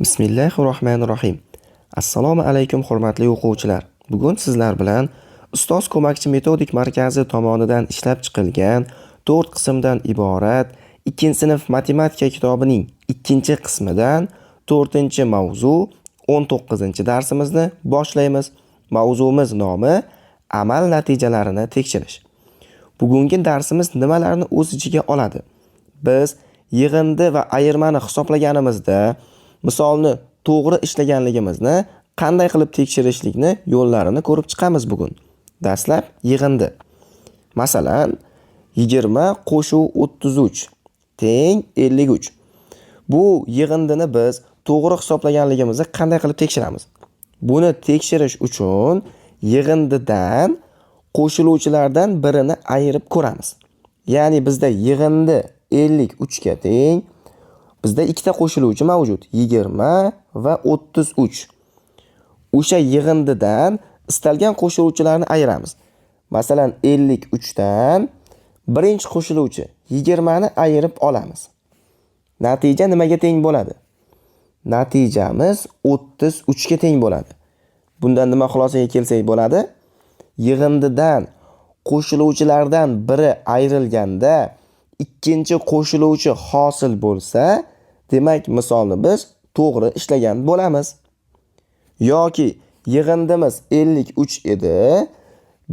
Bismillahirrohmanirrohim. Assalomu alaykum hurmatli o'quvchilar. Bugun sizlar bilan Ustoz ko'makchi metodik markazi tomonidan ishlab chiqilgan 4 qismdan iborat 2-sinf matematika kitobining 2-qismidan 4-mavzu 19-darsimizni boshlaymiz. Mavzumiz nomi amal natijalarini tekshirish. Bugungi darsimiz nimalarni o'z ichiga oladi? Biz yig'indi va ayirmani hisoblaganimizda misolni to'g'ri ishlaganligimizni qanday qilib tekshirishlikni yo'llarini ko'rib chiqamiz bugun. Dastlab yig'indi. Masalan, 20 qo'shuv 33 teng 53. Bu yig'indini biz to'g'ri hisoblaganligimizni qanday qilib tekshiramiz? Buni tekshirish uchun yig'indidan qo'shiluvchilardan birini ayirib ko'ramiz. Ya'ni bizda yig'indi 53 ga teng. Bizda ikkita qo'shiluvchi mavjud, 20 va 33. O'sha yig'indidan istalgan qo'shiluvchilarni ayiramiz. Masalan, 53 dan birinchi qo'shiluvchi 20 ni ayirib olamiz. Natija nimaga teng bo'ladi? Natijamiz 33 ga teng bo'ladi. Bundan nima xulosaga kelsak bo'ladi? Yig'indidan qo'shiluvchilardan biri ayrilganda ikkinchi qo'shiluvchi hosil bo'lsa, demak misolni biz to'g'ri ishlagan bo'lamiz. Yoki yig'indimiz 53 edi,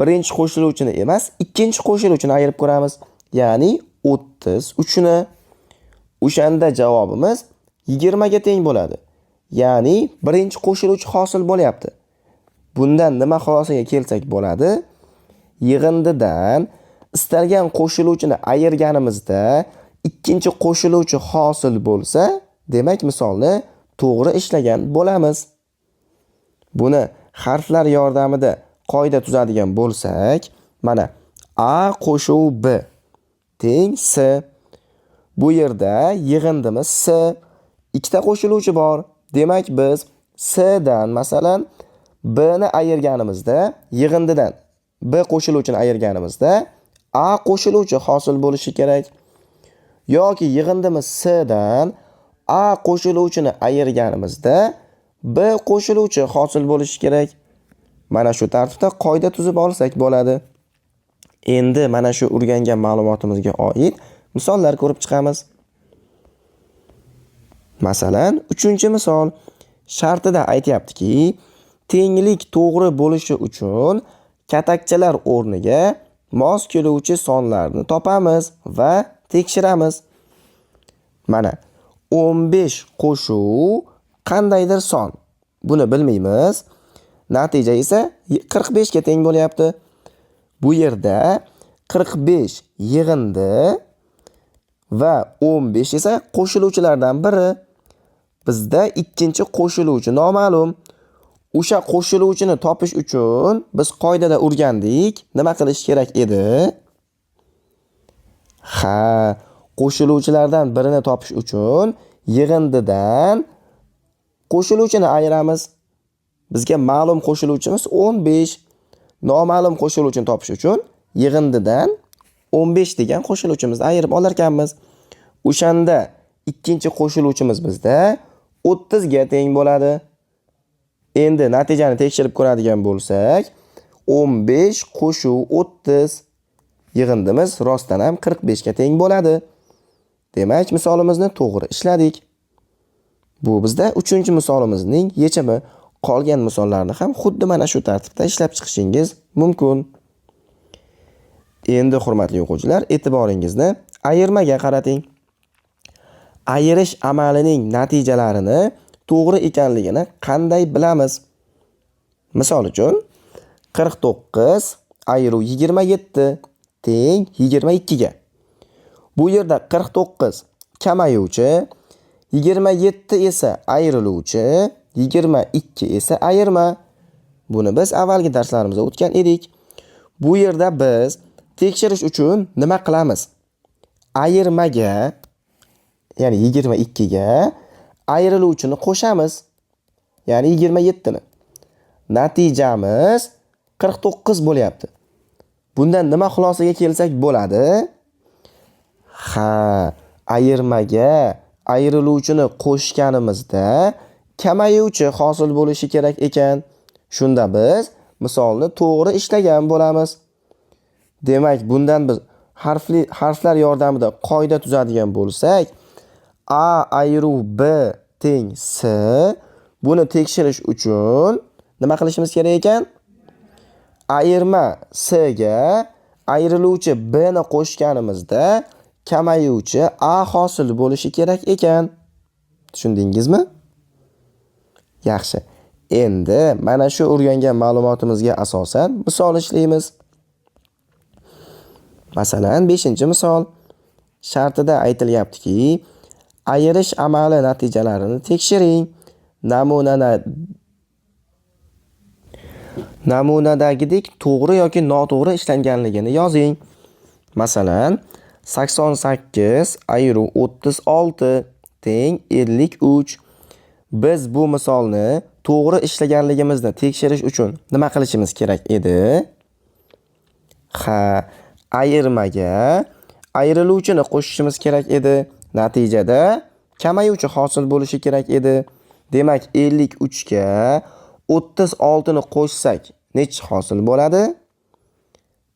birinchi qo'shiluvchini emas, ikkinchi qo'shiluvchini ayirib ko'ramiz. Ya'ni 33 ni. O'shanda javobimiz 20 ga teng bo'ladi. Ya'ni birinchi qo'shiluvchi hosil bo'lyapti. Bundan nima xulosaga kelsak bo'ladi? Yig'indidan istalgan qo'shiluvchini ayirganimizda ikkinchi qo'shiluvchi hosil bo'lsa, demak misolni to'g'ri ishlagan bo'lamiz. Buni harflar yordamida qoida tuzadigan bo'lsak, mana A qo'shuv B teng S. Bu yerda yig'indimiz S, ikkita qo'shiluvchi bor. Demak biz S dan masalan B ni ayirganimizda, yig'indidan B qo'shiluvchini ayirganimizda A qo'shiluvchi hosil bo'lishi kerak. Yoki yig'indimiz S dan A qo'shiluvchini ayirganimizda B qo'shiluvchi hosil bo'lishi kerak. Mana shu tartibda qoida tuzib olsak bo'ladi. Endi mana shu o'rgangan ma'lumotimizga oid misollar ko'rib chiqamiz. Masalan, 3-misol shartida aytayaptiki, tenglik to'g'ri bo'lishi uchun katakchalar o'rniga mos keluvchi sonlarni topamiz va tekshiramiz. Mana 15 qo'shuv qandaydir son. Buni bilmaymiz. Natija esa 45 ga teng bo'lyapti. Bu yerda 45 yig'indi va 15 esa qo'shiluvchilardan biri. Bizda ikkinchi qo'shiluvchi noma'lum. O'sha qo'shiluvchini topish uchun biz qoidada o'rgandik. Nima qilish kerak edi? Qo'shiluvchilardan birini topish uchun yig'indidan qo'shiluvchini ayiramiz. Bizga ma'lum qo'shiluvchimiz 15. Noma'lum qo'shiluvchini topish uchun yig'indidan 15 degan qo'shiluvchimizni ayirib olar ekanmiz. O'shanda ikkinchi qo'shiluvchimiz bizda 30 ga teng bo'ladi. Endi natijani tekshirib ko'radigan bo'lsak, 15 qo'shuv 30. Yig'indimiz rostdan ham 45 ga teng bo'ladi. Demak, misolimizni to'g'ri ishladik. Bu bizda 3-misolimizning yechimi. Qolgan misollarni ham xuddi mana shu tartibda ishlab chiqishingiz mumkin. Endi hurmatli o'quvchilar, e'tiboringizni ayirmaga qarating. Ayirish amalining natijalarini to'g'ri ekanligini qanday bilamiz? Misol uchun 49 ayiruv 27 teng 22 ga. Bu yerda 49 kamayuvchi, 27 esa ayriluvchi, 22 esa ayirma. Buni biz avvalgi darslarimizda o'tgan edik. Bu yerda biz tekshirish uchun nima qilamiz? Ayirmaga, ya'ni 22 ga ayriluvchini qo'shamiz. Ya'ni 27 ni. Natijamiz 49 bo'lyapti. Bundan nima xulosaga kelsak bo'ladi? Ayirmaga ayriluvchini qo'shganimizda kamayuvchi hosil bo'lishi kerak ekan. Shunda biz misolni to'g'ri ishlagan bo'lamiz. Demak, bundan biz harflar yordamida qoida tuzadigan bo'lsak, A ayru B teng S. Buni tekshirish uchun nima qilishimiz kerak ekan? Ayirma S ga ayriluvchi B ni qo'shganimizda kamayuvchi A hosil bo'lishi kerak ekan. Tushundingizmi? Yaxshi. Endi mana shu o'rgangan ma'lumotimizga asosan misol ishlaymiz. Masalan, 5-misol shartida aytilyaptiki, ayirish amali natijalarini tekshiring. Namunadagidek to'g'ri yoki noto'g'ri ishlanganligini yozing. Masalan, 88 ayru 36 teng 53. Biz bu misolni to'g'ri ishlaganligimizni tekshirish uchun nima qilishimiz kerak edi? Ayirmaga ayriluvchini qo'shishimiz kerak edi. Natijada kamayuvchi hosil bo'lishi kerak edi. Demak, 53 ga 36 ni qo'shsak necha hosil bo'ladi?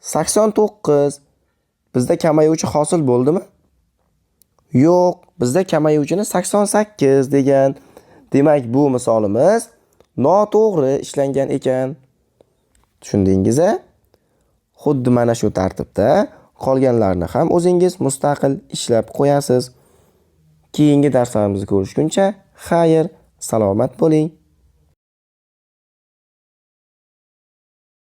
89. Bizda kamayuvchi hosil bo'ldimi? Yo'q, bizda kamayuvchini 88 degan. Demak, bu misolimiz noto'g'ri ishlangan ekan. Tushundingiz-a? Xuddi mana shu tartibda qolganlarni ham o'zingiz mustaqil ishlab qo'yasiz. Keyingi darslarimizda ko'rishguncha, xayr, salomat bo'ling.